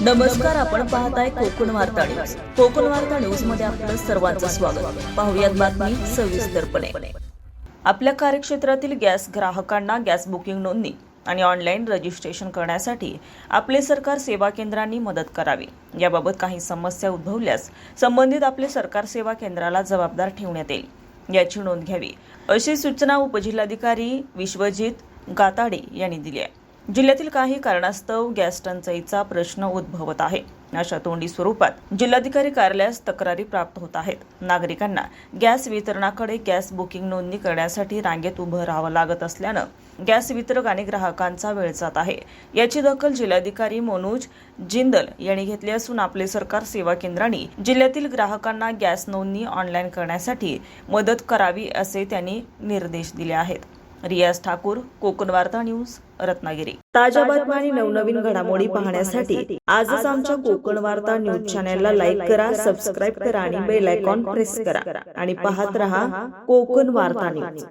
नमस्कार, आपण पाहताय कोकण वार्ता न्यूज. कोकण वार्ता न्यूज मध्ये आपलं सर्वांचं स्वागत. पाहुयात बातमी सविस्तरपणे. आपल्या कार्यक्षेत्रातील गॅस ग्राहकांना गॅस बुकिंग नोंदणी आणि ऑनलाईन रजिस्ट्रेशन करण्यासाठी आपले सरकार सेवा केंद्रांनी मदत करावी. याबाबत काही समस्या उद्भवल्यास संबंधित आपले सरकार सेवा केंद्राला जबाबदार ठेवण्यात येईल, याची नोंद घ्यावी, अशी सूचना उपजिल्हाधिकारी विश्वजित गाताडे यांनी दिली आहे. जिल्ह्यातील काही कारणास्तव गॅस टंचाईचा प्रश्न उद्भवत आहे. अशा तोंडी स्वरूपात जिल्हाधिकारी कार्यालयास तक्रारी प्राप्त होत आहेत. नागरिकांना गॅस वितरणाकडे गॅस बुकिंग नोंदणी करण्यासाठी रांगेत उभं राहावं लागत असल्यानं गॅस वितरक आणि ग्राहकांचा वेळ जात आहे. याची दखल जिल्हाधिकारी मनोज जिंदल यांनी घेतली असून आपले सरकार सेवा केंद्रांनी जिल्ह्यातील ग्राहकांना गॅस नोंदणी ऑनलाईन करण्यासाठी मदत करावी, असे त्यांनी निर्देश दिले आहेत. रियाज ठाकूर, कोकण वार्ता न्यूज, रत्नागिरी. ताज्या बातम्या आणि नवनवीन घडामोडी पाहण्यासाठी आजच आमच्या कोकण वार्ता न्यूज चॅनलला लाईक करा, सबस्क्राईब करा आणि बेल आयकॉन प्रेस करा आणि पाहत रहा कोकण वार्ता न्यूज.